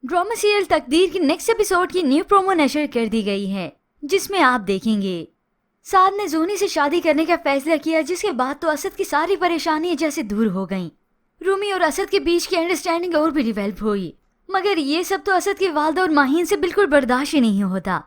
Drama serial तकदीर की next episode की न्यू प्रोमो नशर कर दी गई है, जिसमें आप देखेंगे साद ने जोनी से शादी करने का फैसला किया, जिसके बाद तो असद की सारी परेशानियां जैसे दूर हो गईं। रूमी और असद के बीच की अंडरस्टैंडिंग और भी डिवेल्प हुई, मगर ये सब तो असद की वालदा और माहीन से बिल्कुल बर्दाश्त ही नहीं होता।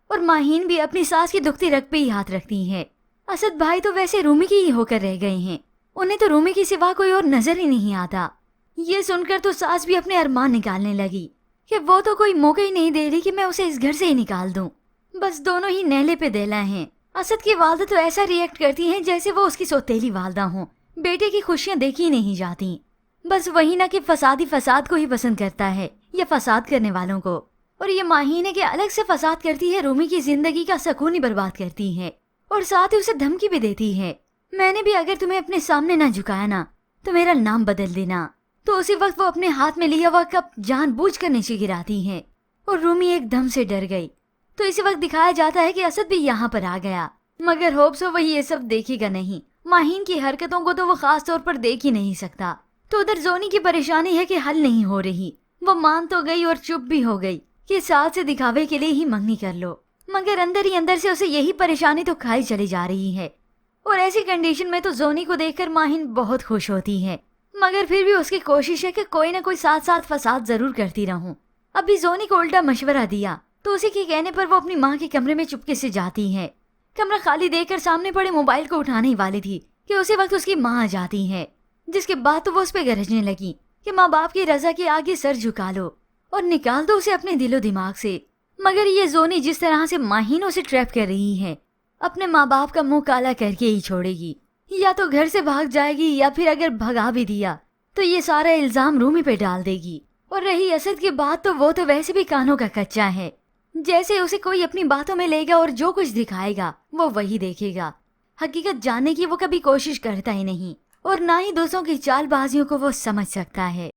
और माहीन भी अपनी सास की दुखती रग पे ही हाथ रखती है। असद भाई तो वैसे रूमी की ही होकर रह गए हैं, उन्हें तो रूमी के सिवा कोई और नजर ही नहीं आता। ये सुनकर तो सास भी अपने अरमान निकालने लगी कि वो तो कोई मौका ही नहीं दे रही कि मैं उसे इस घर से ही निकाल दूं। बस दोनों ही नहले पे देला हैं। असद की वालदा तो ऐसा रिएक्ट करती हैं जैसे वो उसकी सौतेली वालदा हो। बेटे की खुशियां देखी नहीं जाती। बस वही ना कि फसादी फसाद को ही पसंद करता है या फसाद करने वालों को। और ये माहीन है कि अलग से फसाद करती है, रूमी की जिंदगी का सुकून ही बर्बाद करती है और साथ ही उसे धमकी भी देती है, मैंने भी अगर तुम्हें अपने सामने ना झुकाया ना तो मेरा नाम बदल देना। तो उसी वक्त वो अपने हाथ में लिया हुआ कप जानबूझकर नीचे गिराती है और रूमी एकदम से डर गई। तो इसी वक्त दिखाया जाता है कि असद भी यहाँ पर आ गया, मगर होप्स वही ये सब देखेगा नहीं। माहीन की हरकतों को तो वो खास तौर पर देख ही नहीं सकता। तो उधर जोनी की परेशानी है कि हल नहीं हो रही। वो मान तो गई और चुप भी हो गई कि साल से दिखावे के लिए ही मंगनी कर लो, मगर अंदर ही अंदर से उसे यही परेशानी तो खाई चली जा रही है। और ऐसी कंडीशन में तो जोनी को देखकर माहीन बहुत खुश होती है, मगर फिर भी उसकी कोशिश है कि कोई ना कोई साथ साथ फसाद जरूर करती रहूं। अभी जोनी को उल्टा मशवरा दिया तो उसी के कहने पर वो अपनी माँ के कमरे में चुपके से जाती है। कमरा खाली देखकर सामने पड़े मोबाइल को उठाने ही वाली थी कि उसी वक्त उसकी माँ आ जाती है, जिसके बाद तो वो उस पर गरजने लगी कि माँ बाप की रजा के आगे सर झुका लो और निकाल दो उसे अपने दिलो दिमाग से। मगर ये जोनी जिस तरह से माहीन उसे ट्रैप कर रही है, अपने माँ बाप का मुंह काला करके ही छोड़ेगी। या तो घर से भाग जाएगी या फिर अगर भगा भी दिया तो ये सारा इल्जाम रूमी पे डाल देगी। और रही असद की बात, तो वो तो वैसे भी कानों का कच्चा है, जैसे उसे कोई अपनी बातों में लेगा और जो कुछ दिखाएगा वो वही देखेगा। हकीकत जानने की वो कभी कोशिश करता ही नहीं और ना ही दूसरों की चालबाजियों को वो समझ सकता है।